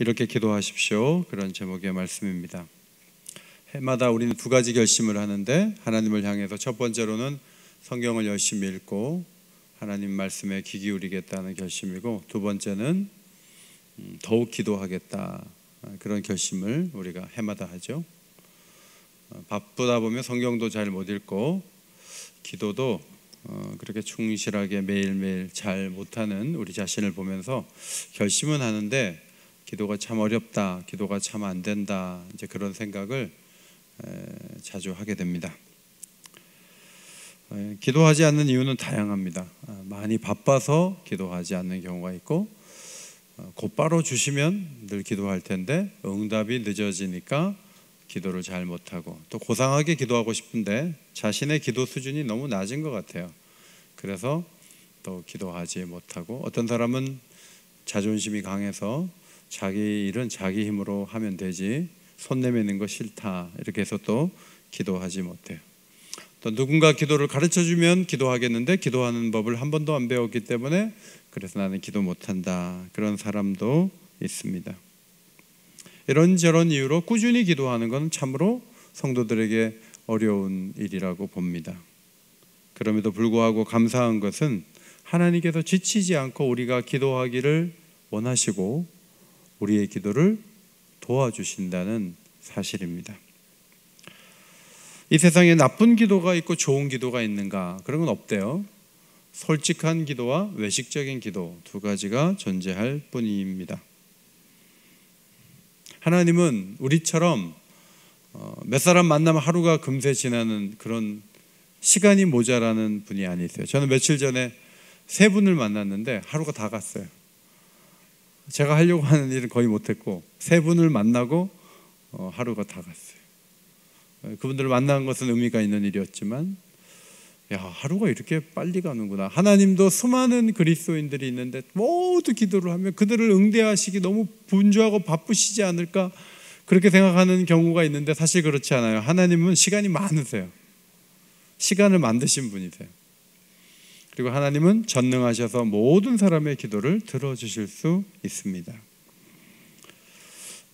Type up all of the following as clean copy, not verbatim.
이렇게 기도하십시오. 그런 제목의 말씀입니다. 해마다 우리는 두 가지 결심을 하는데, 하나님을 향해서 첫 번째로는 성경을 열심히 읽고 하나님 말씀에 귀 기울이겠다는 결심이고, 두 번째는 더욱 기도하겠다, 그런 결심을 우리가 해마다 하죠. 바쁘다 보면 성경도 잘 못 읽고 기도도 그렇게 충실하게 매일매일 잘 못하는 우리 자신을 보면서 결심은 하는데 기도가 참 어렵다, 기도가 참 안 된다, 이제 그런 생각을 자주 하게 됩니다. 기도하지 않는 이유는 다양합니다. 많이 바빠서 기도하지 않는 경우가 있고, 곧바로 주시면 늘 기도할 텐데 응답이 늦어지니까 기도를 잘 못하고, 또 고상하게 기도하고 싶은데 자신의 기도 수준이 너무 낮은 것 같아요. 그래서 또 기도하지 못하고, 어떤 사람은 자존심이 강해서 자기 일은 자기 힘으로 하면 되지, 손 내미는 거 싫다, 이렇게 해서 또 기도하지 못해요. 또 누군가 기도를 가르쳐주면 기도하겠는데 기도하는 법을 한 번도 안 배웠기 때문에 그래서 나는 기도 못한다, 그런 사람도 있습니다. 이런저런 이유로 꾸준히 기도하는 건 참으로 성도들에게 어려운 일이라고 봅니다. 그럼에도 불구하고 감사한 것은 하나님께서 지치지 않고 우리가 기도하기를 원하시고 우리의 기도를 도와주신다는 사실입니다. 이 세상에 나쁜 기도가 있고 좋은 기도가 있는가? 그런 건 없대요. 솔직한 기도와 외식적인 기도, 두 가지가 존재할 뿐입니다. 하나님은 우리처럼 몇 사람 만나면 하루가 금세 지나는 그런 시간이 모자라는 분이 아니세요. 저는 며칠 전에 세 분을 만났는데 하루가 다 갔어요. 제가 하려고 하는 일은 거의 못했고 세 분을 만나고 하루가 다 갔어요. 그분들을 만난 것은 의미가 있는 일이었지만, 하루가 이렇게 빨리 가는구나. 하나님도 수많은 그리스도인들이 있는데 모두 기도를 하면 그들을 응대하시기 너무 분주하고 바쁘시지 않을까, 그렇게 생각하는 경우가 있는데 사실 그렇지 않아요. 하나님은 시간이 많으세요. 시간을 만드신 분이세요. 그리고 하나님은 전능하셔서 모든 사람의 기도를 들어주실 수 있습니다.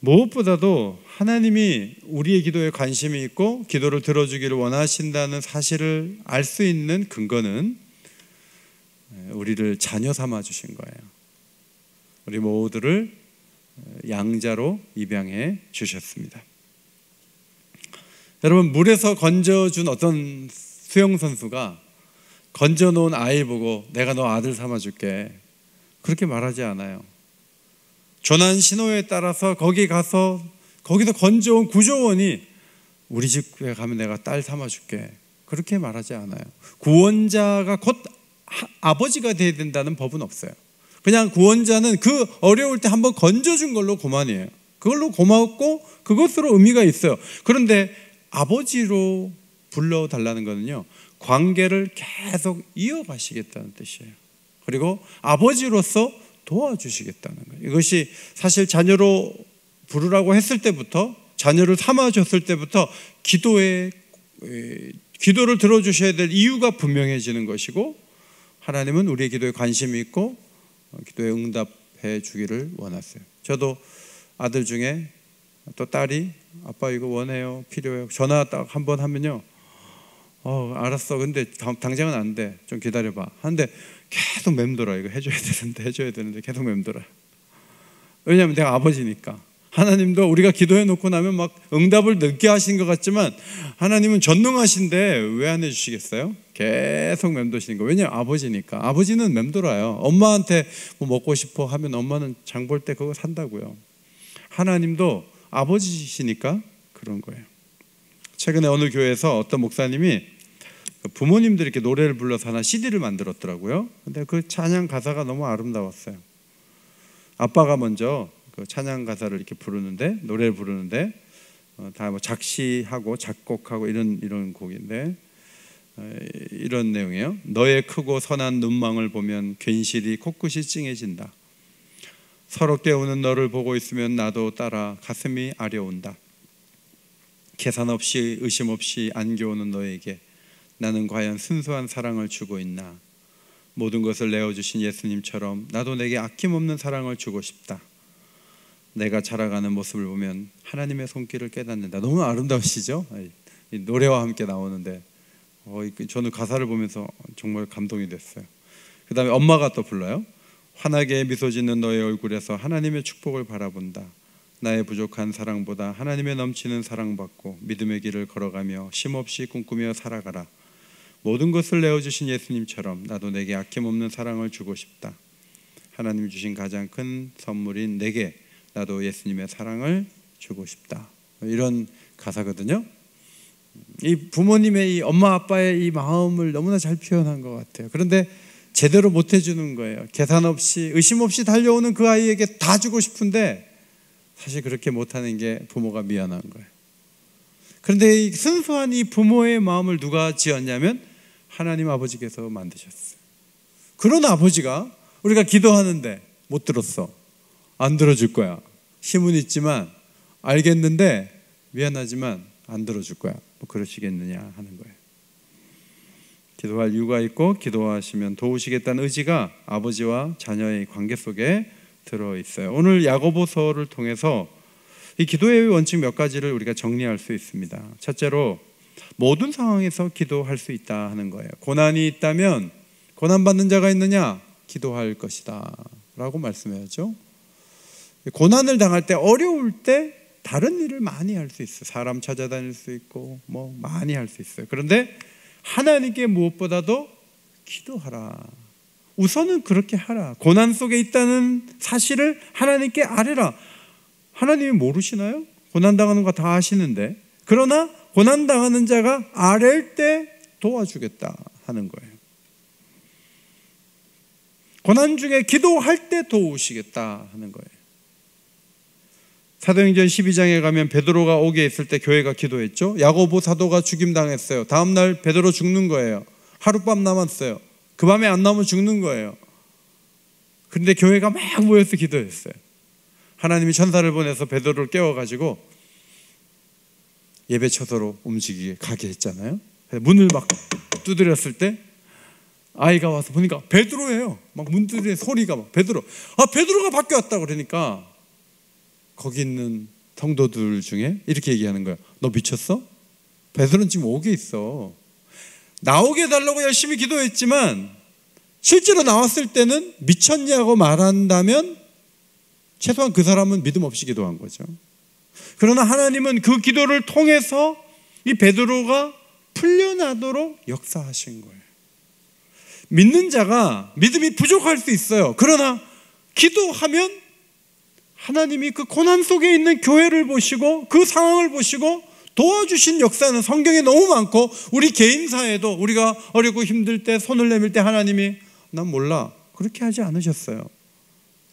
무엇보다도 하나님이 우리의 기도에 관심이 있고 기도를 들어주기를 원하신다는 사실을 알 수 있는 근거는 우리를 자녀 삼아 주신 거예요. 우리 모두를 양자로 입양해 주셨습니다. 여러분, 물에서 건져준 어떤 수영선수가 건져놓은 아이 보고 내가 너 아들 삼아줄게, 그렇게 말하지 않아요. 조난 신호에 따라서 거기 가서 거기서 건져온 구조원이 우리 집에 가면 내가 딸 삼아줄게, 그렇게 말하지 않아요. 구원자가 곧 아버지가 돼야 된다는 법은 없어요. 그냥 구원자는 그 어려울 때 한번 건져준 걸로 그만이에요. 그걸로 고맙고 그것으로 의미가 있어요. 그런데 아버지로 불러달라는 거는요, 관계를 계속 이어가시겠다는 뜻이에요. 그리고 아버지로서 도와주시겠다는 거예요. 이것이 사실 자녀로 부르라고 했을 때부터, 자녀를 삼아줬을 때부터 기도를 들어주셔야 될 이유가 분명해지는 것이고, 하나님은 우리의 기도에 관심이 있고 기도에 응답해 주기를 원하세요. 저도 아들 중에 또 딸이 아빠 이거 원해요, 필요해요, 전화 딱 한 번 하면요, 알았어, 근데 당장은 안 돼, 좀 기다려봐 하는데 계속 맴돌아. 이거 해줘야 되는데 계속 맴돌아. 왜냐하면 내가 아버지니까. 하나님도 우리가 기도해 놓고 나면 막 응답을 늦게 하신 것 같지만 하나님은 전능하신데 왜 안 해주시겠어요? 계속 맴도시는 거예요. 왜냐하면 아버지니까. 아버지는 맴돌아요. 엄마한테 뭐 먹고 싶어 하면 엄마는 장 볼 때 그거 산다고요. 하나님도 아버지시니까 그런 거예요. 최근에 어느 교회에서 어떤 목사님이 부모님들이 이렇게 노래를 불러서 하나 CD를 만들었더라고요. 근데 그 찬양 가사가 너무 아름다웠어요. 아빠가 먼저 그 찬양 가사를 이렇게 부르는데, 노래를 부르는데 다 뭐 작시하고 작곡하고 이런 곡인데, 이런 내용이에요. 너의 크고 선한 눈망울 보면 괜시리 코끝이 찡해진다. 서로 깨우는 너를 보고 있으면 나도 따라 가슴이 아려온다. 계산 없이 의심 없이 안겨오는 너에게 나는 과연 순수한 사랑을 주고 있나? 모든 것을 내어주신 예수님처럼 나도 내게 아낌없는 사랑을 주고 싶다. 내가 자라가는 모습을 보면 하나님의 손길을 깨닫는다. 너무 아름다우시죠? 이 노래와 함께 나오는데 저는 가사를 보면서 정말 감동이 됐어요. 그 다음에 엄마가 또 불러요. 환하게 미소 짓는 너의 얼굴에서 하나님의 축복을 바라본다. 나의 부족한 사랑보다 하나님의 넘치는 사랑받고 믿음의 길을 걸어가며 쉼없이 꿈꾸며 살아가라. 모든 것을 내어주신 예수님처럼 나도 내게 아낌없는 사랑을 주고 싶다. 하나님 주신 가장 큰 선물인 내게 나도 예수님의 사랑을 주고 싶다. 이런 가사거든요. 이 부모님의 이 엄마 아빠의 이 마음을 너무나 잘 표현한 것 같아요. 그런데 제대로 못 해주는 거예요. 계산 없이 의심 없이 달려오는 그 아이에게 다 주고 싶은데 사실 그렇게 못하는 게 부모가 미안한 거예요. 그런데 이 순수한 이 부모의 마음을 누가 지었냐면 하나님 아버지께서 만드셨어요. 그런 아버지가 우리가 기도하는데 못 들었어. 안 들어줄 거야. 힘은 있지만 알겠는데 미안하지만 안 들어줄 거야. 뭐 그러시겠느냐 하는 거예요. 기도할 이유가 있고 기도하시면 도우시겠다는 의지가 아버지와 자녀의 관계 속에 들어있어요. 오늘 야고보서를 통해서 이 기도의 원칙 몇 가지를 우리가 정리할 수 있습니다. 첫째로 모든 상황에서 기도할 수 있다 하는 거예요. 고난이 있다면 고난받는 자가 있느냐? 기도할 것이다 라고 말씀해야죠. 고난을 당할 때 어려울 때 다른 일을 많이 할 수 있어요. 사람 찾아다닐 수 있고 뭐 많이 할 수 있어요. 그런데 하나님께 무엇보다도 기도하라. 우선은 그렇게 하라. 고난 속에 있다는 사실을 하나님께 아뢰라. 하나님이 모르시나요? 고난당하는 거 다 아시는데. 그러나 고난당하는 자가 아랠 때 도와주겠다 하는 거예요. 고난 중에 기도할 때 도우시겠다 하는 거예요. 사도행전 12장에 가면 베드로가 옥에 있을 때 교회가 기도했죠. 야고보 사도가 죽임당했어요. 다음날 베드로 죽는 거예요. 하룻밤 남았어요. 그 밤에 안 나오면 죽는 거예요. 그런데 교회가 막 모여서 기도했어요. 하나님이 천사를 보내서 베드로를 깨워가지고 예배 처소로 움직이게 가게 했잖아요. 문을 막 두드렸을 때 아이가 와서 보니까 베드로예요. 막 문 두드리는 소리가 막 베드로가 밖에 왔다 그러니까 거기 있는 성도들 중에 이렇게 얘기하는 거야. 너 미쳤어? 베드로는 지금 옥에 있어. 나오게 해달라고 열심히 기도했지만 실제로 나왔을 때는 미쳤냐고 말한다면 최소한 그 사람은 믿음 없이 기도한 거죠. 그러나 하나님은 그 기도를 통해서 이 베드로가 풀려나도록 역사하신 거예요. 믿는 자가 믿음이 부족할 수 있어요. 그러나 기도하면 하나님이 그 고난 속에 있는 교회를 보시고 그 상황을 보시고 도와주신 역사는 성경에 너무 많고 우리 개인사에도 우리가 어렵고 힘들 때 손을 내밀 때 하나님이 난 몰라 그렇게 하지 않으셨어요.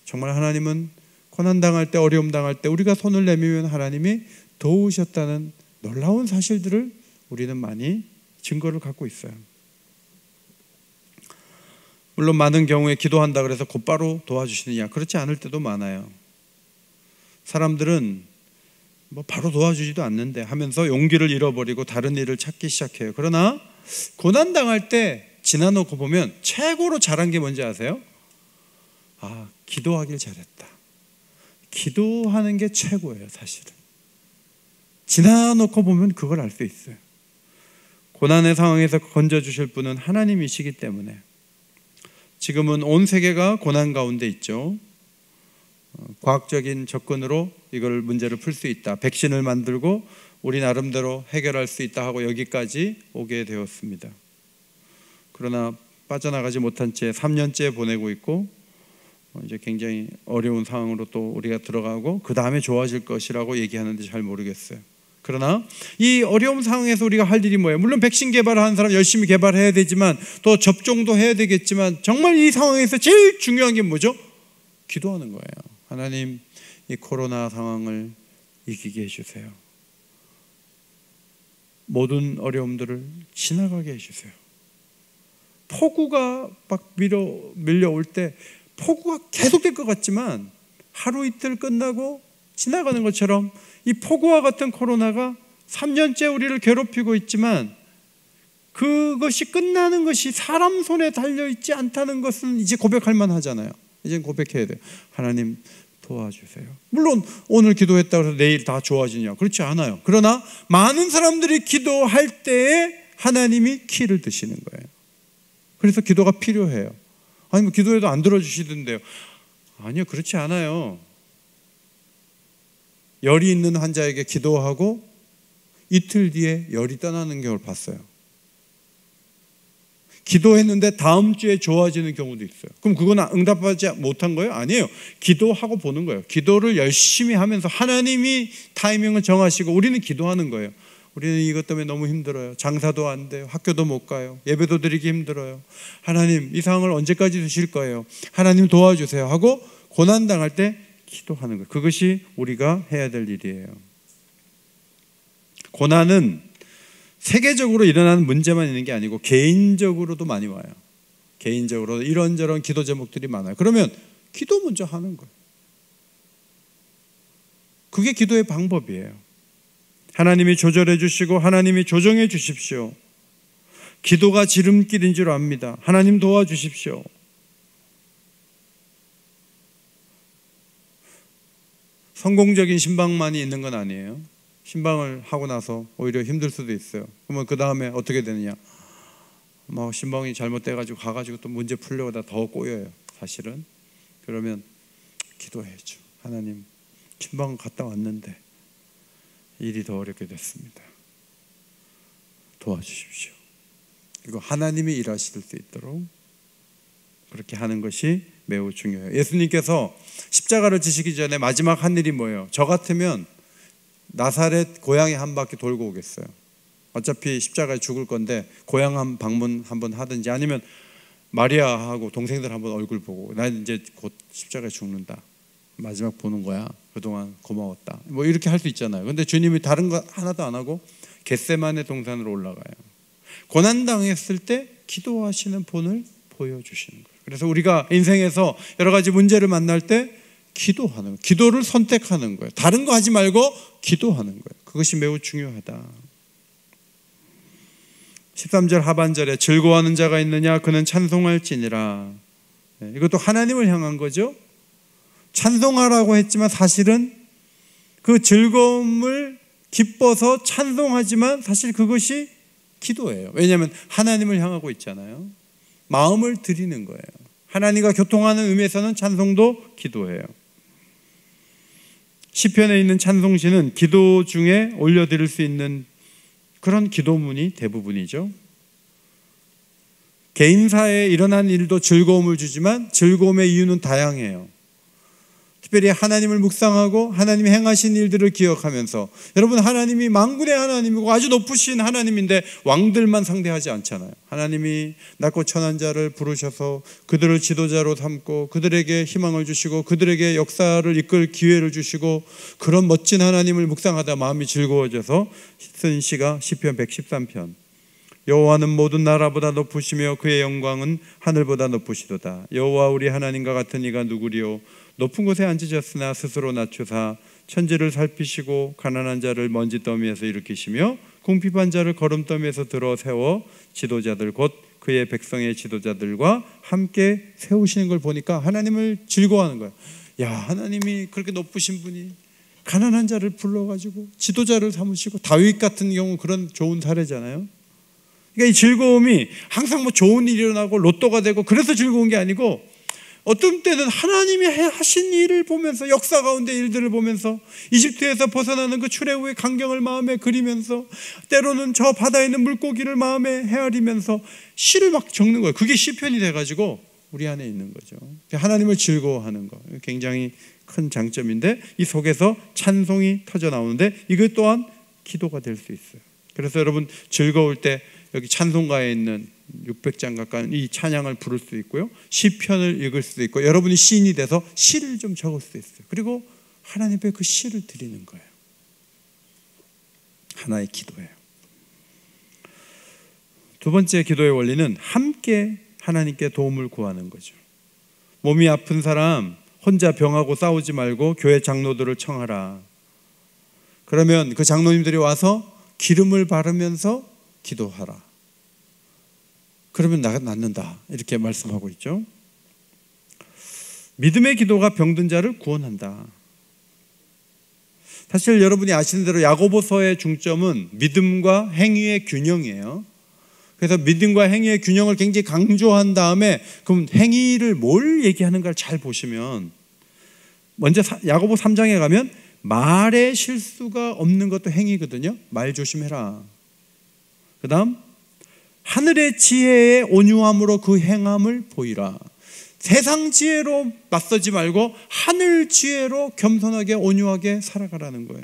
정말 하나님은 고난 당할 때 어려움 당할 때 우리가 손을 내밀면 하나님이 도우셨다는 놀라운 사실들을 우리는 많이 증거를 갖고 있어요. 물론 많은 경우에 기도한다 그래서 곧바로 도와주시느냐 그렇지 않을 때도 많아요. 사람들은 뭐 바로 도와주지도 않는데 하면서 용기를 잃어버리고 다른 일을 찾기 시작해요. 그러나 고난당할 때 지나놓고 보면 최고로 잘한 게 뭔지 아세요? 아, 기도하길 잘했다. 기도하는 게 최고예요. 사실은 지나놓고 보면 그걸 알 수 있어요. 고난의 상황에서 건져주실 분은 하나님이시기 때문에. 지금은 온 세계가 고난 가운데 있죠. 과학적인 접근으로 이걸 문제를 풀 수 있다. 백신을 만들고 우리 나름대로 해결할 수 있다 하고 여기까지 오게 되었습니다. 그러나 빠져나가지 못한 채 3년째 보내고 있고 이제 굉장히 어려운 상황으로 또 우리가 들어가고 그 다음에 좋아질 것이라고 얘기하는데 잘 모르겠어요. 그러나 이 어려운 상황에서 우리가 할 일이 뭐예요? 물론 백신 개발하는 사람 열심히 개발해야 되지만 또 접종도 해야 되겠지만 정말 이 상황에서 제일 중요한 게 뭐죠? 기도하는 거예요. 하나님, 이 코로나 상황을 이기게 해주세요. 모든 어려움들을 지나가게 해주세요. 폭우가 막 밀려올 때 폭우가 계속될 것 같지만 하루 이틀 끝나고 지나가는 것처럼 이 폭우와 같은 코로나가 3년째 우리를 괴롭히고 있지만 그것이 끝나는 것이 사람 손에 달려있지 않다는 것은 이제 고백할 만하잖아요. 이제 고백해야 돼요. 하나님, 도와주세요. 물론 오늘 기도했다고 해서 내일 다 좋아지냐? 그렇지 않아요. 그러나 많은 사람들이 기도할 때에 하나님이 키를 드시는 거예요. 그래서 기도가 필요해요. 아니 뭐 기도해도 안 들어주시던데요. 아니요, 그렇지 않아요. 열이 있는 환자에게 기도하고 이틀 뒤에 열이 떠나는 경우를 봤어요. 기도했는데 다음 주에 좋아지는 경우도 있어요. 그럼 그건 응답하지 못한 거예요? 아니에요. 기도하고 보는 거예요. 기도를 열심히 하면서 하나님이 타이밍을 정하시고 우리는 기도하는 거예요. 우리는 이것 때문에 너무 힘들어요. 장사도 안 돼요. 학교도 못 가요. 예배도 드리기 힘들어요. 하나님, 이 상황을 언제까지 주실 거예요? 하나님 도와주세요 하고 고난당할 때 기도하는 거예요. 그것이 우리가 해야 될 일이에요. 고난은 세계적으로 일어나는 문제만 있는 게 아니고 개인적으로도 많이 와요. 개인적으로 이런저런 기도 제목들이 많아요. 그러면 기도 먼저 하는 거예요. 그게 기도의 방법이에요. 하나님이 조절해 주시고 하나님이 조정해 주십시오. 기도가 지름길인 줄 압니다. 하나님 도와주십시오. 성공적인 신방만이 있는 건 아니에요. 신방을 하고 나서 오히려 힘들 수도 있어요. 그러면 그 다음에 어떻게 되느냐? 막 신방이 잘못돼가지고 가가지고 또 문제 풀려고 더 꼬여요. 사실은. 그러면 기도해야죠. 하나님, 신방 갔다 왔는데 일이 더 어렵게 됐습니다. 도와주십시오. 그리고 하나님이 일하실 수 있도록 그렇게 하는 것이 매우 중요해요. 예수님께서 십자가를 지시기 전에 마지막 한 일이 뭐예요? 저 같으면 나사렛 고향에 한 바퀴 돌고 오겠어요. 어차피 십자가에 죽을 건데 고향 한 방문 한번 하든지 아니면 마리아하고 동생들 한번 얼굴 보고 나 이제 곧 십자가에 죽는다. 마지막 보는 거야. 그동안 고마웠다. 뭐 이렇게 할 수 있잖아요. 근데 주님이 다른 거 하나도 안 하고 겟세마네 동산으로 올라가요. 고난당했을 때 기도하시는 본을 보여주시는 거예요. 그래서 우리가 인생에서 여러 가지 문제를 만날 때 기도하는 거예요. 기도를 선택하는 거예요. 다른 거 하지 말고 기도하는 거예요. 그것이 매우 중요하다. 13절 하반절에 즐거워하는 자가 있느냐 그는 찬송할지니라. 이것도 하나님을 향한 거죠. 찬송하라고 했지만 사실은 그 즐거움을 기뻐서 찬송하지만 사실 그것이 기도예요. 왜냐하면 하나님을 향하고 있잖아요. 마음을 드리는 거예요. 하나님과 교통하는 의미에서는 찬송도 기도예요. 시편에 있는 찬송시는 기도 중에 올려드릴 수 있는 그런 기도문이 대부분이죠. 개인사에 일어난 일도 즐거움을 주지만 즐거움의 이유는 다양해요. 특별히 하나님을 묵상하고 하나님이 행하신 일들을 기억하면서 여러분 하나님이 만군의 하나님이고 아주 높으신 하나님인데 왕들만 상대하지 않잖아요. 하나님이 낮고 천한 자를 부르셔서 그들을 지도자로 삼고 그들에게 희망을 주시고 그들에게 역사를 이끌 기회를 주시고 그런 멋진 하나님을 묵상하다 마음이 즐거워져서 쓴 시가 시편 113편. 여호와는 모든 나라보다 높으시며 그의 영광은 하늘보다 높으시도다. 여호와 우리 하나님과 같은 이가 누구리요? 높은 곳에 앉으셨으나 스스로 낮추사 천지를 살피시고 가난한 자를 먼지 더미에서 일으키시며 궁핍한 자를 거름더미에서 들어 세워 지도자들 곧 그의 백성의 지도자들과 함께 세우시는 걸 보니까 하나님을 즐거워하는 거예요. 야, 하나님이 그렇게 높으신 분이 가난한 자를 불러가지고 지도자를 삼으시고 다윗 같은 경우 그런 좋은 사례잖아요. 그러니까 이 즐거움이 항상 뭐 좋은 일이 일어나고 로또가 되고 그래서 즐거운 게 아니고 어떤 때는 하나님이 하신 일을 보면서 역사 가운데 일들을 보면서 이집트에서 벗어나는 그 출애굽의 광경을 마음에 그리면서 때로는 저 바다에 있는 물고기를 마음에 헤아리면서 시를 막 적는 거예요. 그게 시편이 돼가지고 우리 안에 있는 거죠. 하나님을 즐거워하는 거 굉장히 큰 장점인데 이 속에서 찬송이 터져 나오는데 이것 또한 기도가 될 수 있어요. 그래서 여러분 즐거울 때 여기 찬송가에 있는 600장 가까운 이 찬양을 부를 수 있고요. 시편을 읽을 수도 있고 여러분이 시인이 돼서 시를 좀 적을 수 있어요. 그리고 하나님 앞에 그 시를 드리는 거예요. 하나의 기도예요. 두 번째 기도의 원리는 함께 하나님께 도움을 구하는 거죠. 몸이 아픈 사람 혼자 병하고 싸우지 말고 교회 장로들을 청하라. 그러면 그 장로님들이 와서 기름을 바르면서 기도하라. 그러면 나가 낫는다. 이렇게 말씀하고 있죠. 믿음의 기도가 병든 자를 구원한다. 사실 여러분이 아시는 대로 야고보서의 중점은 믿음과 행위의 균형이에요. 그래서 믿음과 행위의 균형을 굉장히 강조한 다음에 그럼 행위를 뭘 얘기하는가를 잘 보시면 먼저 야고보 3장에 가면 말에 실수가 없는 것도 행위거든요. 말 조심해라. 그 다음 하늘의 지혜의 온유함으로 그 행함을 보이라. 세상 지혜로 맞서지 말고 하늘 지혜로 겸손하게 온유하게 살아가라는 거예요.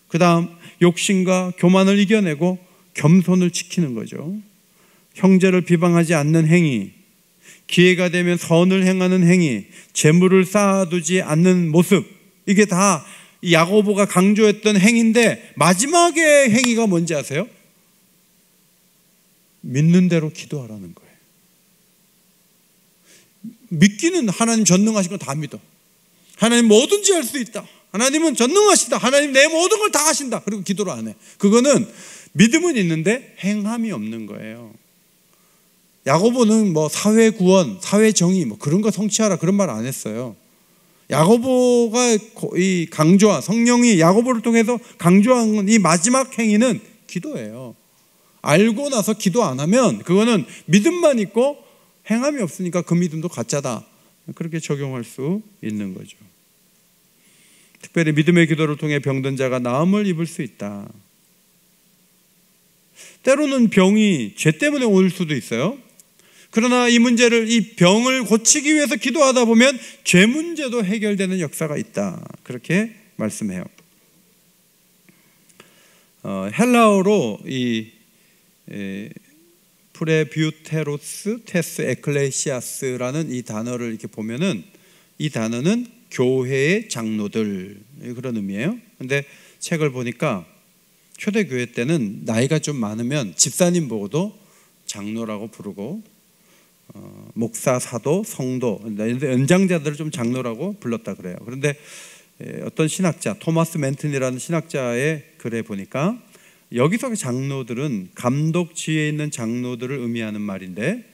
그 다음 욕심과 교만을 이겨내고 겸손을 지키는 거죠. 형제를 비방하지 않는 행위, 기회가 되면 선을 행하는 행위, 재물을 쌓아두지 않는 모습, 이게 다 야고보가 강조했던 행위인데 마지막의 행위가 뭔지 아세요? 믿는 대로 기도하라는 거예요. 믿기는 하나님 전능하신 거 다 믿어. 하나님 뭐든지 할 수 있다. 하나님은 전능하시다. 하나님 내 모든 걸 다 하신다. 그리고 기도를 안 해. 그거는 믿음은 있는데 행함이 없는 거예요. 야고보는 뭐 사회 구원, 사회 정의 뭐 그런 거 성취하라 그런 말 안 했어요. 야고보가 이 강조한 성령이 야고보를 통해서 강조한 이 마지막 행위는 기도예요. 알고 나서 기도 안 하면 그거는 믿음만 있고 행함이 없으니까 그 믿음도 가짜다. 그렇게 적용할 수 있는 거죠. 특별히 믿음의 기도를 통해 병든 자가 나음을 입을 수 있다. 때로는 병이 죄 때문에 올 수도 있어요. 그러나 이 문제를, 이 병을 고치기 위해서 기도하다 보면 죄 문제도 해결되는 역사가 있다. 그렇게 말씀해요. 헬라어로 이 프레뷰테로스 테스 에클레시아스라는 이 단어를 이렇게 보면은 이 단어는 교회의 장로들, 그런 의미예요. 근데 책을 보니까 초대교회 때는 나이가 좀 많으면 집사님 보고도 장로라고 부르고 목사, 사도, 성도, 연장자들을 좀 장로라고 불렀다 그래요. 그런데 어떤 신학자, 토마스 맨튼이라는 신학자의 글에 보니까 여기서 장로들은 감독 지위에 있는 장로들을 의미하는 말인데,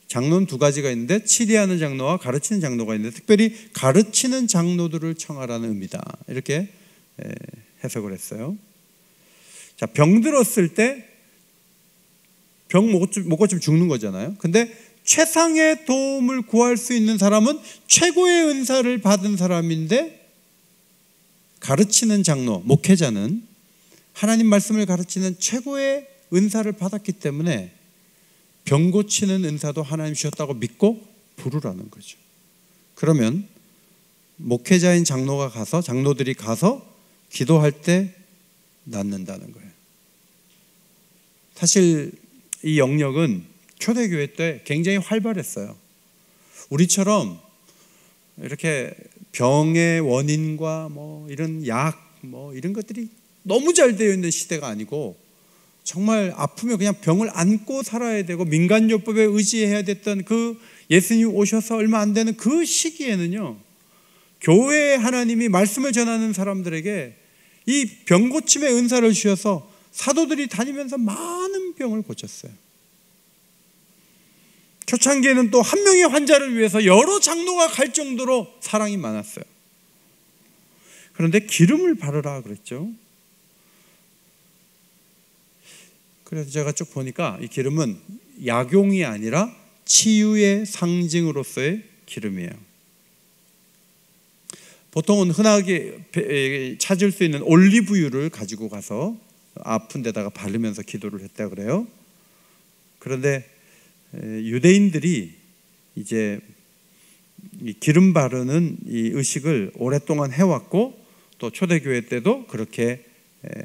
장로는 두 가지가 있는데 치리하는 장로와 가르치는 장로가 있는데 특별히 가르치는 장로들을 청하라는 의미다. 이렇게 해석을 했어요. 자, 병 들었을 때 병 못 고치면 죽는 거잖아요. 근데 최상의 도움을 구할 수 있는 사람은 최고의 은사를 받은 사람인데, 가르치는 장로, 목회자는 하나님 말씀을 가르치는 최고의 은사를 받았기 때문에 병 고치는 은사도 하나님 주셨다고 믿고 부르라는 거죠. 그러면 목회자인 장로들이 가서 기도할 때 낫는다는 거예요. 사실 이 영역은 초대교회 때 굉장히 활발했어요. 우리처럼 이렇게 병의 원인과 뭐 이런 약 뭐 이런 것들이 너무 잘 되어 있는 시대가 아니고, 정말 아프면 그냥 병을 안고 살아야 되고 민간요법에 의지해야 됐던 그 예수님 오셔서 얼마 안 되는 그 시기에는요, 교회에 하나님이 말씀을 전하는 사람들에게 이 병 고침의 은사를 주셔서 사도들이 다니면서 많은 병을 고쳤어요. 초창기에는 또 한 명의 환자를 위해서 여러 장로가 갈 정도로 사랑이 많았어요. 그런데 기름을 바르라 그랬죠. 그래서 제가 쭉 보니까 이 기름은 약용이 아니라 치유의 상징으로서의 기름이에요. 보통은 흔하게 찾을 수 있는 올리브유를 가지고 가서 아픈 데다가 바르면서 기도를 했다 그래요. 그런데 유대인들이 이제 이 기름 바르는 이 의식을 오랫동안 해왔고, 또 초대교회 때도 그렇게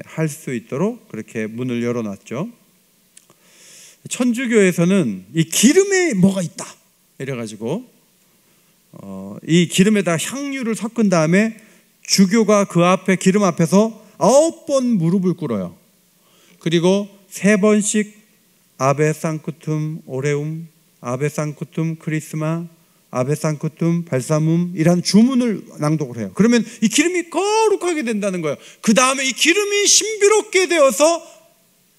할 수 있도록 그렇게 문을 열어놨죠. 천주교에서는 이 기름에 뭐가 있다 이래가지고 이 기름에다 향유를 섞은 다음에 주교가 그 앞에 기름 앞에서 9번 무릎을 꿇어요. 그리고 3번씩 아베 상쿠툼 오레움, 아베 상쿠툼 크리스마, 아베 상쿠툼 발사뭅이라는 주문을 낭독을 해요. 그러면 이 기름이 거룩하게 된다는 거예요. 그 다음에 이 기름이 신비롭게 되어서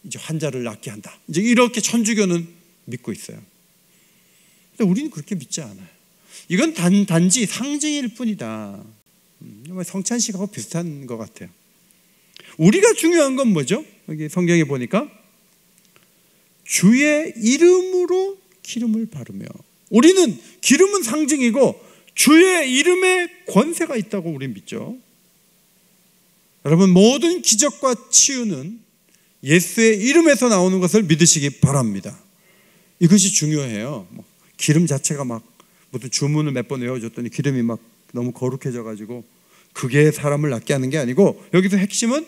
이제 환자를 낫게 한다. 이제 이렇게 천주교는 믿고 있어요. 근데 우리는 그렇게 믿지 않아요. 이건 단지 상징일 뿐이다. 성찬식하고 비슷한 것 같아요. 우리가 중요한 건 뭐죠? 여기 성경에 보니까 주의 이름으로 기름을 바르며, 우리는 기름은 상징이고 주의 이름에 권세가 있다고 우리 믿죠. 여러분, 모든 기적과 치유는 예수의 이름에서 나오는 것을 믿으시기 바랍니다. 이것이 중요해요. 기름 자체가 막 무슨 주문을 몇 번 외워줬더니 기름이 막 너무 거룩해져가지고 그게 사람을 낫게 하는 게 아니고, 여기서 핵심은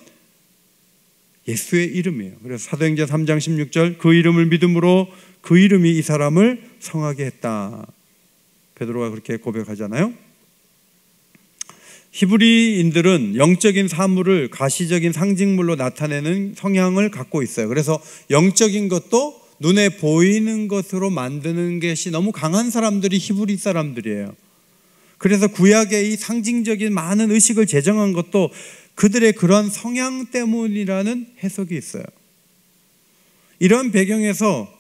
예수의 이름이에요. 그래서 사도행전 3장 16절, 그 이름을 믿음으로 그 이름이 이 사람을 성하게 했다. 베드로가 그렇게 고백하잖아요. 히브리인들은 영적인 사물을 가시적인 상징물로 나타내는 성향을 갖고 있어요. 그래서 영적인 것도 눈에 보이는 것으로 만드는 것이 너무 강한 사람들이 히브리 사람들이에요. 그래서 구약의 이 상징적인 많은 의식을 제정한 것도 그들의 그런 성향 때문이라는 해석이 있어요. 이런 배경에서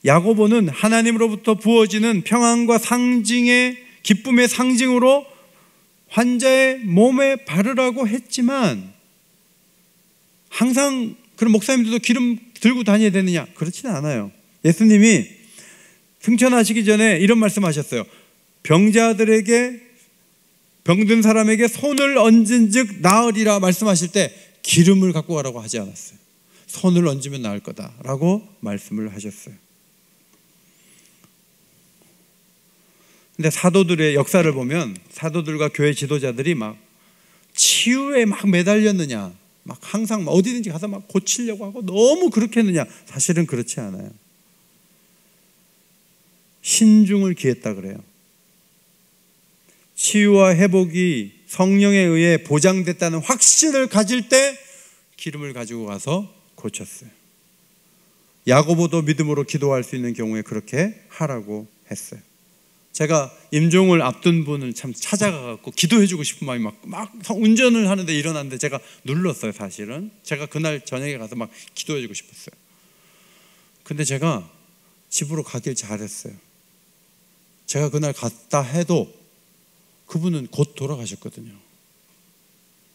야고보는 하나님으로부터 부어지는 평안과 상징의 기쁨의 상징으로 환자의 몸에 바르라고 했지만, 항상 그런 목사님들도 기름 들고 다녀야 되느냐? 그렇지는 않아요. 예수님이 승천하시기 전에 이런 말씀하셨어요. 병자들에게, 병든 사람에게 손을 얹은 즉 나으리라 말씀하실 때 기름을 갖고 가라고 하지 않았어요. 손을 얹으면 나을 거다라고 말씀을 하셨어요. 근데 사도들의 역사를 보면 사도들과 교회 지도자들이 막 치유에 막 매달렸느냐, 막 항상 어디든지 가서 막 고치려고 하고 너무 그렇게 했느냐? 사실은 그렇지 않아요. 신중을 기했다 그래요. 치유와 회복이 성령에 의해 보장됐다는 확신을 가질 때 기름을 가지고 가서 고쳤어요. 야고보도 믿음으로 기도할 수 있는 경우에 그렇게 하라고 했어요. 제가 임종을 앞둔 분을 참 찾아가갖고 기도해주고 싶은 마음이 막 운전을 하는데 일어났는데 제가 눌렀어요. 사실은 제가 그날 저녁에 가서 막 기도해주고 싶었어요. 근데 제가 집으로 가길 잘했어요. 제가 그날 갔다 해도 그분은 곧 돌아가셨거든요.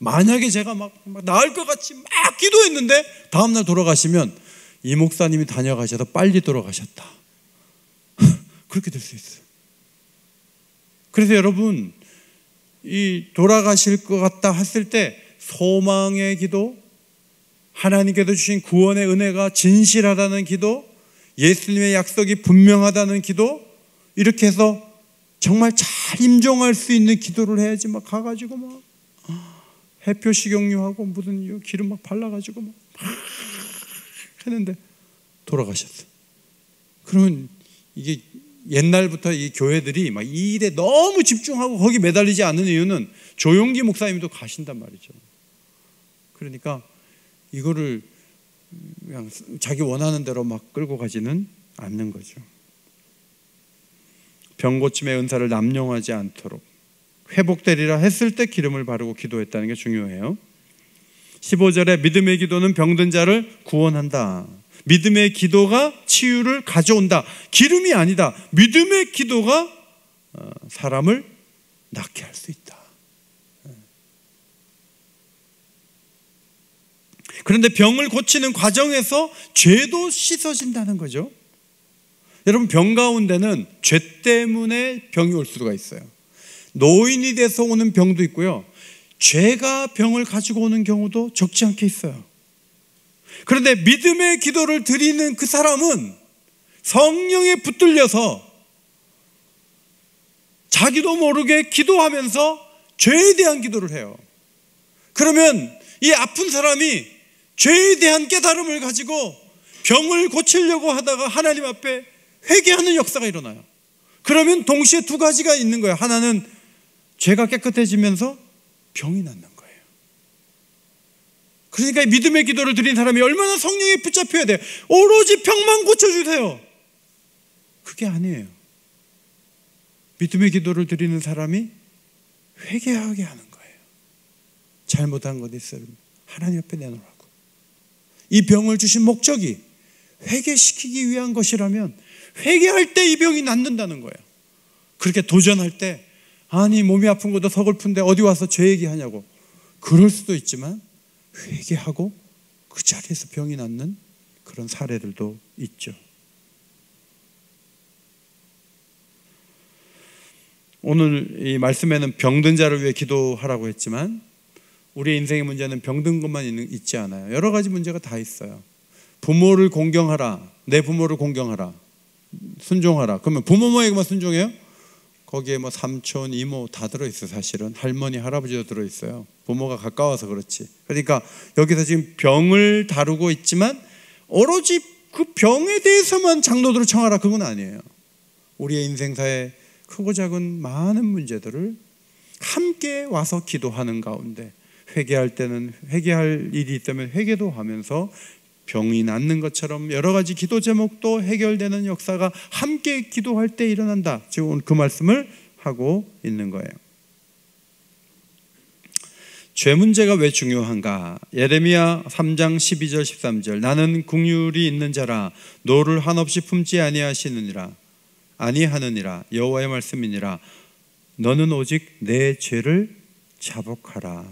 만약에 제가 막 나을 것 같이 막 기도했는데 다음날 돌아가시면 이 목사님이 다녀가셔서 빨리 돌아가셨다. 그렇게 될 수 있어요. 그래서 여러분, 이 돌아가실 것 같다 했을 때 소망의 기도, 하나님께서 주신 구원의 은혜가 진실하다는 기도, 예수님의 약속이 분명하다는 기도, 이렇게 해서 정말 잘 임종할 수 있는 기도를 해야지 막 가가지고 막 해표 식용유하고 무슨 기름 막 발라가지고 막 했는데 돌아가셨어. 그러면 이게 옛날부터 이 교회들이 막 이 일에 너무 집중하고 거기 매달리지 않는 이유는 조용기 목사님도 가신단 말이죠. 그러니까 이거를 그냥 자기 원하는 대로 막 끌고 가지는 않는 거죠. 병 고침의 은사를 남용하지 않도록 회복되리라 했을 때 기름을 바르고 기도했다는 게 중요해요. 15절에 믿음의 기도는 병든 자를 구원한다. 믿음의 기도가 치유를 가져온다. 기름이 아니다. 믿음의 기도가 사람을 낫게 할 수 있다. 그런데 병을 고치는 과정에서 죄도 씻어진다는 거죠. 여러분, 병 가운데는 죄 때문에 병이 올 수가 있어요. 노인이 돼서 오는 병도 있고요, 죄가 병을 가지고 오는 경우도 적지 않게 있어요. 그런데 믿음의 기도를 드리는 그 사람은 성령에 붙들려서 자기도 모르게 기도하면서 죄에 대한 기도를 해요. 그러면 이 아픈 사람이 죄에 대한 깨달음을 가지고 병을 고치려고 하다가 하나님 앞에 회개하는 역사가 일어나요. 그러면 동시에 두 가지가 있는 거예요. 하나는 죄가 깨끗해지면서 병이 낫는 거예요. 그러니까 믿음의 기도를 드린 사람이 얼마나 성령에 붙잡혀야 돼요. 오로지 병만 고쳐주세요. 그게 아니에요. 믿음의 기도를 드리는 사람이 회개하게 하는 거예요. 잘못한 것 있어요. 하나님 앞에 내놓으라고. 이 병을 주신 목적이 회개시키기 위한 것이라면 회개할 때 이 병이 낫는다는 거예요. 그렇게 도전할 때 아니 몸이 아픈 것도 서글픈데 어디 와서 죄 얘기하냐고 그럴 수도 있지만 회개하고 그 자리에서 병이 낫는 그런 사례들도 있죠. 오늘 이 말씀에는 병든 자를 위해 기도하라고 했지만 우리의 인생의 문제는 병든 것만 있지 않아요. 여러 가지 문제가 다 있어요. 부모를 공경하라. 내 부모를 공경하라. 순종하라. 그러면 부모에게만 순종해요? 거기에 뭐 삼촌, 이모 다 들어있어요. 사실은 할머니, 할아버지도 들어있어요. 부모가 가까워서 그렇지. 그러니까 여기서 지금 병을 다루고 있지만 오로지 그 병에 대해서만 장로들을 청하라 그건 아니에요. 우리의 인생사에 크고 작은 많은 문제들을 함께 와서 기도하는 가운데 회개할 때는 회개할 일이 있다면 회개도 하면서 병이 낫는 것처럼 여러 가지 기도 제목도 해결되는 역사가 함께 기도할 때 일어난다. 지금 그 말씀을 하고 있는 거예요. 죄 문제가 왜 중요한가? 예레미야 3장 12절 13절 나는 긍휼이 있는 자라 노를 한없이 품지 아니하느니라 여호와의 말씀이니라 너는 오직 내 죄를 자복하라.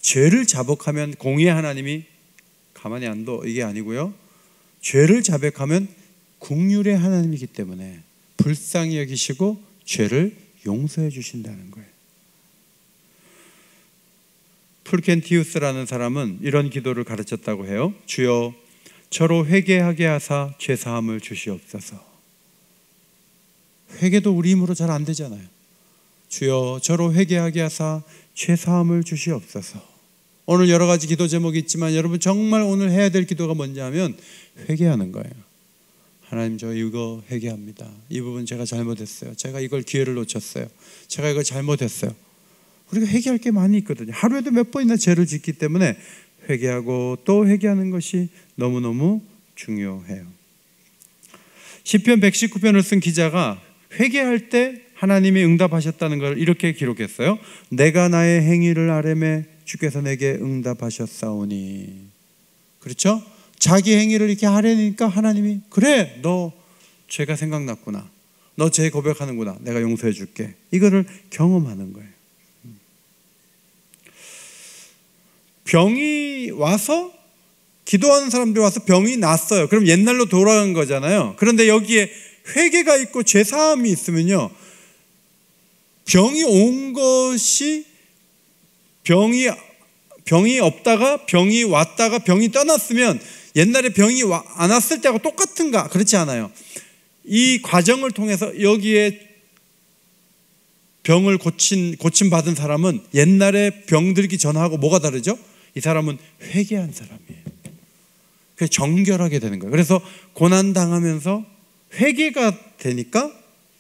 죄를 자복하면 공의의 하나님이 가만히 안 둬 이게 아니고요. 죄를 자백하면 긍휼의 하나님이기 때문에 불쌍히 여기시고 죄를 용서해 주신다는 거예요. 풀켄티우스라는 사람은 이런 기도를 가르쳤다고 해요. 주여 저로 회개하게 하사 죄사함을 주시옵소서. 회개도 우리 힘으로 잘 안 되잖아요. 주여 저로 회개하게 하사 죄사함을 주시옵소서. 오늘 여러 가지 기도 제목이 있지만 여러분 정말 오늘 해야 될 기도가 뭔지 하면 회개하는 거예요. 하나님 저 이거 회개합니다. 이 부분 제가 잘못했어요. 제가 이걸 기회를 놓쳤어요. 제가 이걸 잘못했어요. 우리가 회개할 게 많이 있거든요. 하루에도 몇 번이나 죄를 짓기 때문에 회개하고 또 회개하는 것이 너무너무 중요해요. 시편 119편을 쓴 기자가 회개할 때 하나님이 응답하셨다는 걸 이렇게 기록했어요. 내가 나의 행위를 아뢰매 주께서 내게 응답하셨사오니. 그렇죠? 자기 행위를 이렇게 아뢰니까 하나님이 그래 너 죄가 생각났구나. 너 죄 고백하는구나. 내가 용서해 줄게. 이거를 경험하는 거예요. 병이 와서 기도하는 사람들이 와서 병이 났어요. 그럼 옛날로 돌아간 거잖아요. 그런데 여기에 회개가 있고 죄사함이 있으면요, 병이 온 것이 병이 없다가 병이 왔다가 병이 떠났으면 옛날에 병이 안 왔을 때하고 똑같은가? 그렇지 않아요. 이 과정을 통해서 여기에 병을 고침받은 사람은 옛날에 병들기 전하고 뭐가 다르죠? 이 사람은 회개한 사람이에요. 그래서 정결하게 되는 거예요. 그래서 고난당하면서 회개가 되니까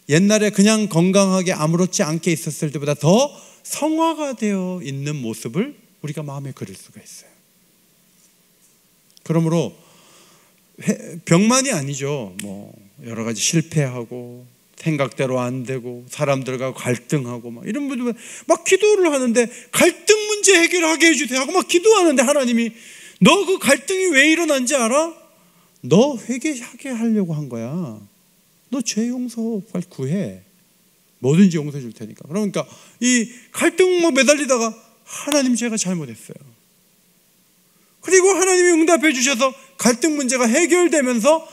옛날에 그냥 건강하게 아무렇지 않게 있었을 때보다 더 성화가 되어 있는 모습을 우리가 마음에 그릴 수가 있어요. 그러므로 병만이 아니죠. 뭐 여러 가지 실패하고 생각대로 안 되고 사람들과 갈등하고 막 이런 분들 막 기도를 하는데 갈등 문제 해결하게 해주세요 하고 막 기도하는데 하나님이 너 그 갈등이 왜 일어난지 알아? 너 회개하게 하려고 한 거야. 너 죄 용서 빨리 구해. 뭐든지 용서해 줄 테니까. 그러니까 이 갈등 매달리다가 하나님 제가 잘못했어요. 그리고 하나님이 응답해 주셔서 갈등 문제가 해결되면서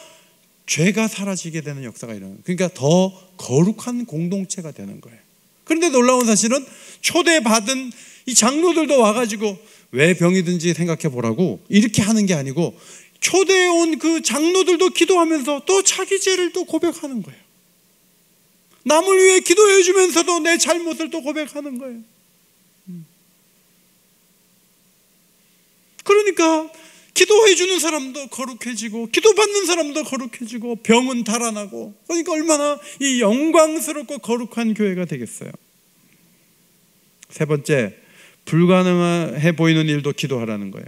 죄가 사라지게 되는 역사가 일어나요. 그러니까 더 거룩한 공동체가 되는 거예요. 그런데 놀라운 사실은 초대받은 이 장로들도 와가지고 왜 병이든지 생각해 보라고 이렇게 하는 게 아니고 초대해 온 그 장로들도 기도하면서 또 자기 죄를 또 고백하는 거예요. 남을 위해 기도해 주면서도 내 잘못을 또 고백하는 거예요. 그러니까 기도해 주는 사람도 거룩해지고 기도받는 사람도 거룩해지고 병은 달아나고, 그러니까 얼마나 이 영광스럽고 거룩한 교회가 되겠어요. 세 번째, 불가능해 보이는 일도 기도하라는 거예요.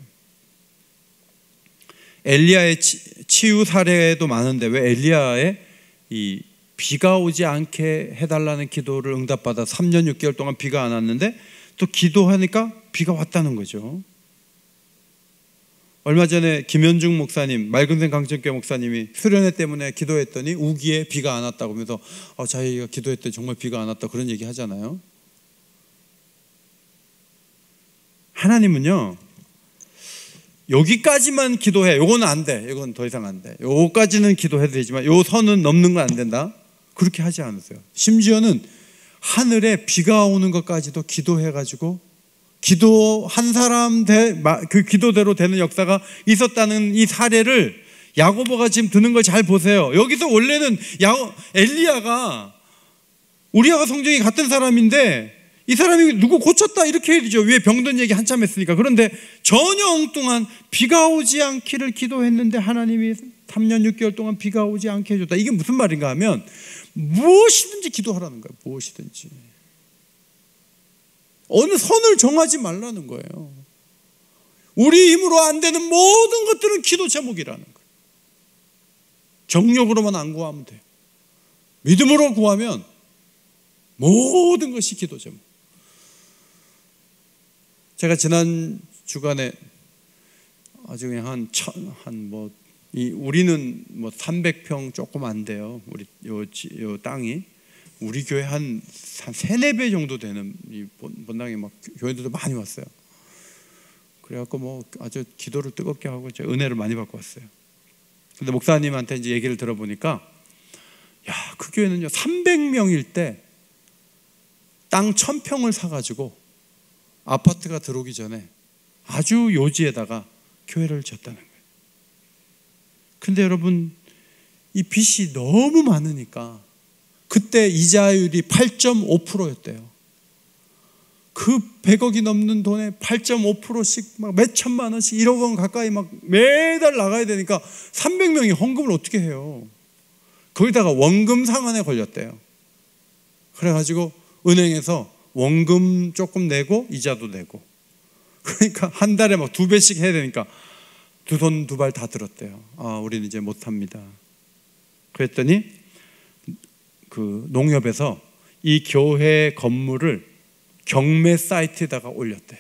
엘리야의 치유 사례도 많은데 왜 엘리야의 이 비가 오지 않게 해달라는 기도를 응답받아 3년 6개월 동안 비가 안 왔는데 또 기도하니까 비가 왔다는 거죠. 얼마 전에 김현중 목사님, 맑은생 강정교 목사님이 수련회 때문에 기도했더니 우기에 비가 안 왔다고 하면서 자기가 기도했더니 정말 비가 안 왔다 그런 얘기 하잖아요. 하나님은요, 여기까지만 기도해. 요거는 안 돼. 이건 더 이상 안 돼. 요거까지는 기도해도 되지만 요 선은 넘는 건 안 된다. 그렇게 하지 않으세요. 심지어는 하늘에 비가 오는 것까지도 기도해가지고 기도한 사람 그 기도대로 되는 역사가 있었다는 이 사례를 야고보가 지금 드는 걸 잘 보세요. 여기서 원래는 엘리야가 우리아가 성정이 같은 사람인데 이 사람이 누구 고쳤다 이렇게 해야 되죠. 위에 병든 얘기 한참 했으니까. 그런데 전혀 엉뚱한 비가 오지 않기를 기도했는데 하나님이 3년 6개월 동안 비가 오지 않게 해줬다. 이게 무슨 말인가 하면 무엇이든지 기도하라는 거예요. 무엇이든지. 어느 선을 정하지 말라는 거예요. 우리 힘으로 안 되는 모든 것들은 기도 제목이라는 거예요. 정력으로만 안 구하면 돼요. 믿음으로 구하면 모든 것이 기도 제목. 제가 지난 주간에 아주 그냥 우리는 300평 조금 안 돼요. 우리 요 땅이 우리 교회 한 3-4배 정도 되는 이 본당에 막 교회들도 많이 왔어요. 그래갖고 아주 기도를 뜨겁게 하고 제가 은혜를 많이 받고 왔어요. 근데 목사님한테 이제 얘기를 들어보니까 그 교회는요 300명일 때 땅 1000평을 사가지고 아파트가 들어오기 전에 아주 요지에다가 교회를 졌다는 거예요. 근데 여러분 이 빚이 너무 많으니까 그때 이자율이 8.5%였대요. 그 100억이 넘는 돈에 8.5%씩 막 몇 천만 원씩 1억 원 가까이 막 매달 나가야 되니까 300명이 헌금을 어떻게 해요? 거기다가 원금 상환에 걸렸대요. 그래가지고 은행에서 원금 조금 내고 이자도 내고 그러니까 한 달에 막 2배씩 해야 되니까 두 손 두 발 다 들었대요. 우리는 이제 못합니다. 그랬더니 그 농협에서 이 교회 건물을 경매 사이트에다가 올렸대요.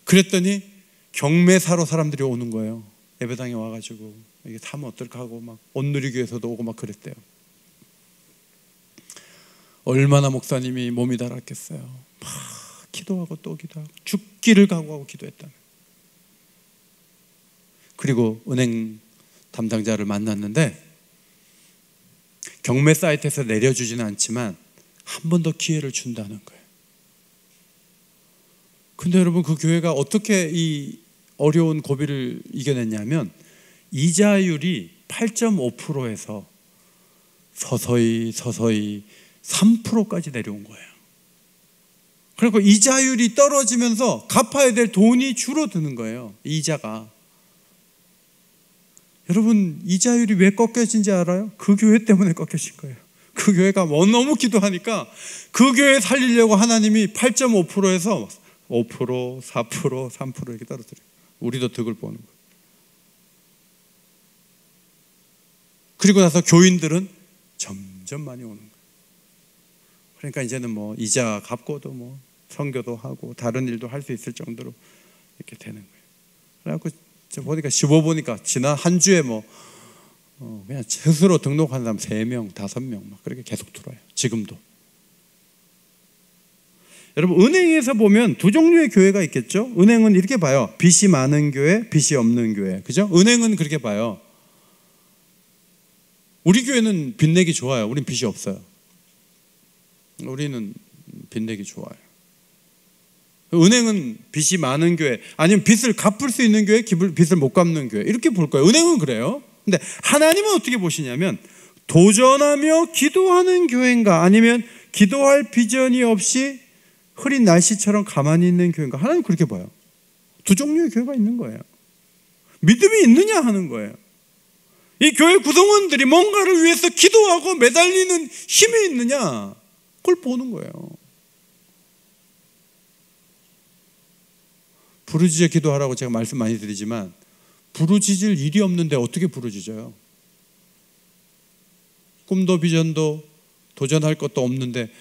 그랬더니 경매 사러 사람들이 오는 거예요. 예배당에 와가지고 이게 사면 어떨까 하고 막 온누리교에서도 오고 막 그랬대요. 얼마나 목사님이 몸이 달았겠어요. 막 기도하고 또 기도하고 죽기를 각오하고 기도했다는. 그리고 은행 담당자를 만났는데 경매 사이트에서 내려주지는 않지만 한 번 더 기회를 준다는 거예요. 근데 여러분 그 교회가 어떻게 이 어려운 고비를 이겨냈냐면 이자율이 8.5%에서 서서히 3%까지 내려온 거예요. 그리고 이자율이 떨어지면서 갚아야 될 돈이 줄어드는 거예요. 이자가. 여러분 이자율이 왜 꺾여진지 알아요? 그 교회 때문에 꺾여진 거예요. 그 교회가 너무 기도하니까 그 교회 살리려고 하나님이 8.5%에서 5%, 4%, 3% 이렇게 떨어뜨려요. 우리도 득을 보는 거예요. 그리고 나서 교인들은 점점 많이 오는 거예요. 그러니까 이제는 이자 갚고도 선교도 하고 다른 일도 할 수 있을 정도로 이렇게 되는 거예요. 그래갖고 보니까 15보니까 지난 한 주에 그냥 스스로 등록한 사람 3명, 5명 막 그렇게 계속 들어와요. 지금도. 여러분 은행에서 보면 두 종류의 교회가 있겠죠. 은행은 이렇게 봐요. 빚이 많은 교회, 빚이 없는 교회. 그죠? 은행은 그렇게 봐요. 우리 교회는 빚 내기 좋아요. 우린 빚이 없어요. 우리는 빚 내기 좋아요. 은행은 빚이 많은 교회, 아니면 빚을 갚을 수 있는 교회, 빚을 못 갚는 교회 이렇게 볼 거예요. 은행은 그래요. 근데 하나님은 어떻게 보시냐면 도전하며 기도하는 교회인가 아니면 기도할 비전이 없이 흐린 날씨처럼 가만히 있는 교회인가. 하나님 그렇게 봐요. 두 종류의 교회가 있는 거예요. 믿음이 있느냐 하는 거예요. 이 교회 구성원들이 뭔가를 위해서 기도하고 매달리는 힘이 있느냐 그걸 보는 거예요. 부르짖어 기도하라고 제가 말씀 많이 드리지만 부르짖을 일이 없는데 어떻게 부르짖어요? 꿈도 비전도 도전할 것도 없는데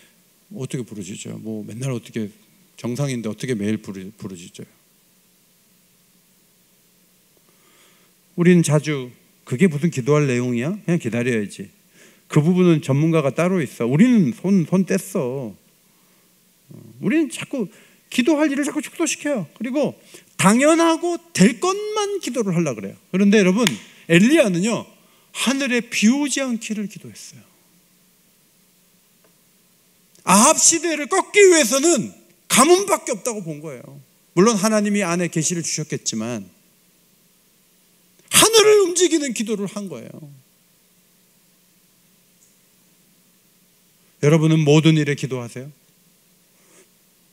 어떻게 부르짖어요? 맨날 어떻게 정상인데 어떻게 매일 부르짖어요? 우리는 자주 그게 무슨 기도할 내용이야? 그냥 기다려야지. 그 부분은 전문가가 따로 있어. 우리는 손 뗐어. 우리는 자꾸 기도할 일을 자꾸 축소시켜요. 그리고 당연하고 될 것만 기도를 하려고 그래요. 그런데 여러분, 엘리야는요, 하늘에 비 오지 않기를 기도했어요. 아합 시대를 꺾기 위해서는 가문밖에 없다고 본 거예요. 물론 하나님이 안에 계시를 주셨겠지만 하늘을 움직이는 기도를 한 거예요. 여러분은 모든 일에 기도하세요?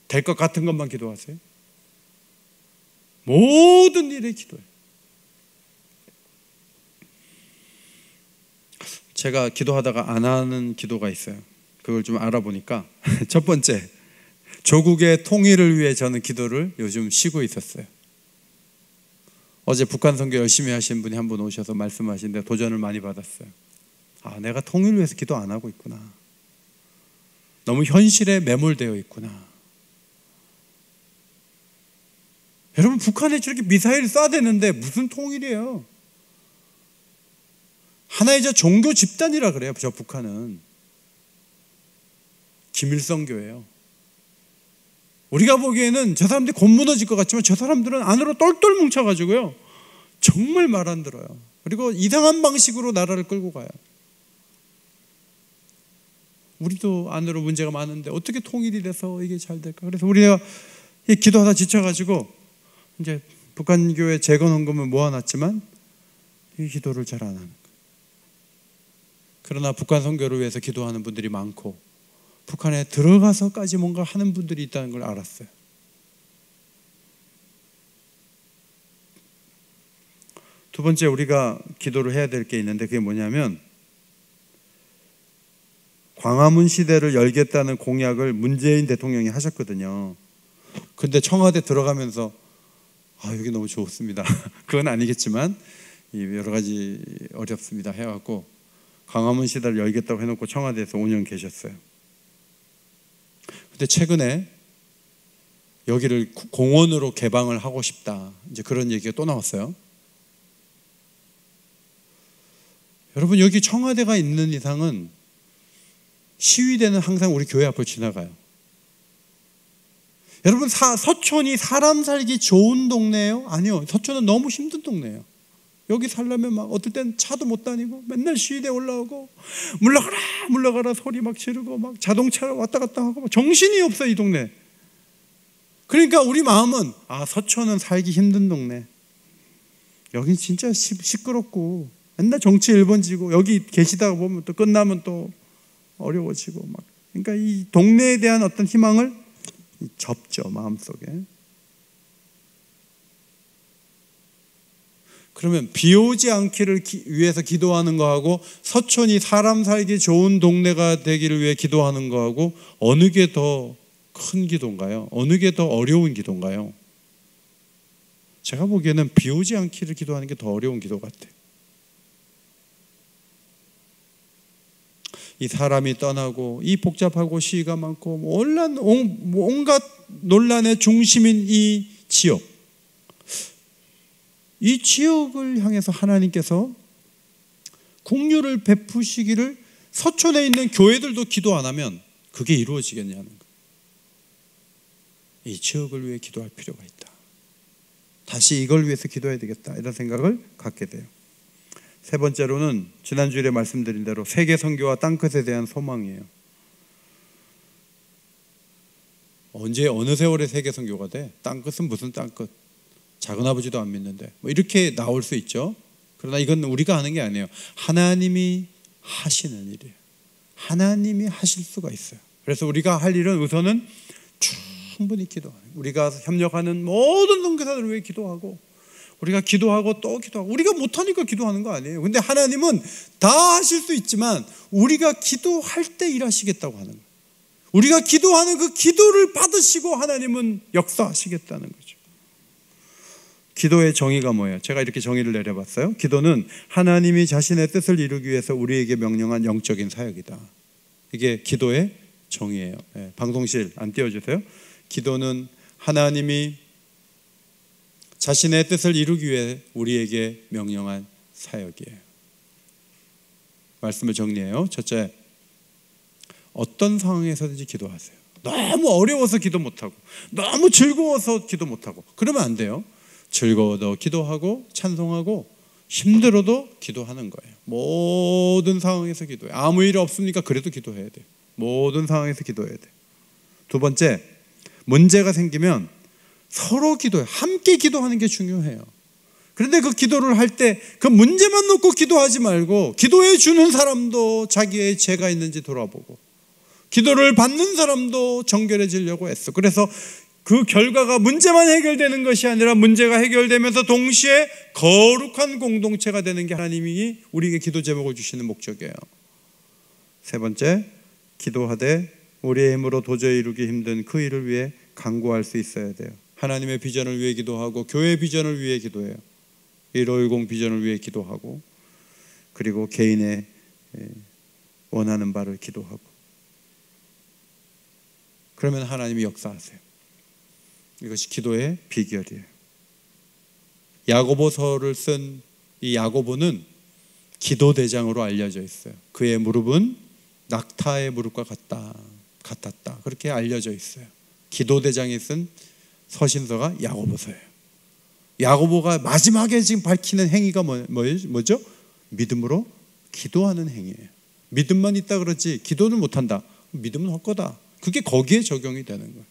될 것 같은 것만 기도하세요? 모든 일에 기도해요. 제가 기도하다가 안 하는 기도가 있어요. 그걸 좀 알아보니까 첫 번째, 조국의 통일을 위해 저는 기도를 요즘 쉬고 있었어요. 어제 북한 선교 열심히 하신 분이 한 분 오셔서 말씀하시는데 도전을 많이 받았어요. 아, 내가 통일을 위해서 기도 안 하고 있구나. 너무 현실에 매몰되어 있구나. 여러분, 북한에 저렇게 미사일 쏴대는데 무슨 통일이에요? 하나의 저 종교 집단이라 그래요. 저 북한은 김일성교예요. 우리가 보기에는 저 사람들이 곧 무너질 것 같지만 저 사람들은 안으로 똘똘 뭉쳐가지고요, 정말 말 안 들어요. 그리고 이상한 방식으로 나라를 끌고 가요. 우리도 안으로 문제가 많은데 어떻게 통일이 돼서 이게 잘 될까? 그래서 우리가 기도하다 지쳐가지고 이제 북한 교회 재건 헌금을 모아놨지만 이 기도를 잘 안 하는 거예요. 그러나 북한 선교를 위해서 기도하는 분들이 많고 북한에 들어가서까지 뭔가 하는 분들이 있다는 걸 알았어요. 두 번째, 우리가 기도를 해야 될 게 있는데 그게 뭐냐면, 광화문 시대를 열겠다는 공약을 문재인 대통령이 하셨거든요. 근데 청와대 들어가면서 여기 너무 좋습니다. 그건 아니겠지만 여러 가지 어렵습니다 해갖고 광화문 시대를 열겠다고 해놓고 청와대에서 5년 계셨어요. 근데 최근에 여기를 공원으로 개방을 하고 싶다, 이제 그런 얘기가 또 나왔어요. 여러분, 여기 청와대가 있는 이상은 시위대는 항상 우리 교회 앞을 지나가요. 여러분, 서촌이 사람 살기 좋은 동네예요? 아니요. 서촌은 너무 힘든 동네예요. 여기 살려면 막 어떨 땐 차도 못 다니고 맨날 시위대 올라오고 물러가라 물러가라 소리 막 지르고 막 자동차 왔다 갔다 하고 정신이 없어 이 동네. 그러니까 우리 마음은 서촌은 살기 힘든 동네, 여긴 진짜 시끄럽고 맨날 정치 1번지고 여기 계시다가 보면 또 끝나면 또 어려워지고 막, 그러니까 이 동네에 대한 어떤 희망을 접죠 마음속에. 그러면 비 오지 않기를 위해서 기도하는 거하고 서촌이 사람 살기 좋은 동네가 되기를 위해 기도하는 거하고 어느 게 더 큰 기도인가요? 어느 게 더 어려운 기도인가요? 제가 보기에는 비 오지 않기를 기도하는 게 더 어려운 기도 같아요. 이 사람이 떠나고 이 복잡하고 시위가 많고 온갖 논란의 중심인 이 지역, 이 지역을 향해서 하나님께서 긍휼을 베푸시기를 서촌에 있는 교회들도 기도 안 하면 그게 이루어지겠냐는 거예요. 이 지역을 위해 기도할 필요가 있다. 다시 이걸 위해서 기도해야 되겠다, 이런 생각을 갖게 돼요. 세 번째로는 지난주에 말씀드린 대로 세계 선교와 땅끝에 대한 소망이에요. 언제 어느 세월에 세계 선교가 돼? 땅끝은 무슨 땅끝? 작은아버지도 안 믿는데 이렇게 나올 수 있죠. 그러나 이건 우리가 하는 게 아니에요. 하나님이 하시는 일이에요. 하나님이 하실 수가 있어요. 그래서 우리가 할 일은 우선은 충분히 기도하는, 우리가 협력하는 모든 선교사들을 위해 기도하고, 우리가 기도하고 또 기도하고, 우리가 못하니까 기도하는 거 아니에요. 근데 하나님은 다 하실 수 있지만 우리가 기도할 때 일하시겠다고 하는 거예요. 우리가 기도하는 그 기도를 받으시고 하나님은 역사하시겠다는 거죠. 기도의 정의가 뭐예요? 제가 이렇게 정의를 내려봤어요. 기도는 하나님이 자신의 뜻을 이루기 위해서 우리에게 명령한 영적인 사역이다. 이게 기도의 정의예요. 방송실 안 띄워주세요. 기도는 하나님이 자신의 뜻을 이루기 위해 우리에게 명령한 사역이에요. 말씀을 정리해요. 첫째, 어떤 상황에서든지 기도하세요. 너무 어려워서 기도 못하고 너무 즐거워서 기도 못하고 그러면 안 돼요. 즐거워도 기도하고 찬송하고 힘들어도 기도하는 거예요. 모든 상황에서 기도해요. 아무 일 없습니까? 그래도 기도해야 돼요. 모든 상황에서 기도해야 돼요. 두 번째, 문제가 생기면 서로 기도해요. 함께 기도하는 게 중요해요. 그런데 그 기도를 할 때 그 문제만 놓고 기도하지 말고 기도해 주는 사람도 자기의 죄가 있는지 돌아보고 기도를 받는 사람도 정결해지려고 했어. 그래서 그 결과가 문제만 해결되는 것이 아니라 문제가 해결되면서 동시에 거룩한 공동체가 되는 게 하나님이 우리에게 기도 제목을 주시는 목적이에요. 세 번째, 기도하되 우리의 힘으로 도저히 이루기 힘든 그 일을 위해 간구할 수 있어야 돼요. 하나님의 비전을 위해 기도하고 교회 비전을 위해 기도해요. 1510 비전을 위해 기도하고 그리고 개인의 원하는 바를 기도하고 그러면 하나님이 역사하세요. 이것이 기도의 비결이에요. 야고보서를 쓴 이 야고보는 기도대장으로 알려져 있어요. 그의 무릎은 낙타의 무릎과 같았다. 그렇게 알려져 있어요. 기도대장이 쓴 서신서가 야고보서예요. 야고보가 마지막에 지금 밝히는 행위가 뭐죠? 믿음으로 기도하는 행위예요. 믿음만 있다 그러지 기도는 못한다. 믿음은 헛거다. 그게 거기에 적용이 되는 거예요.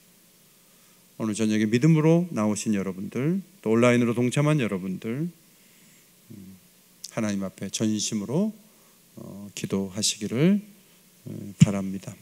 오늘 저녁에 믿음으로 나오신 여러분들, 또 온라인으로 동참한 여러분들, 하나님 앞에 전심으로 기도하시기를 바랍니다.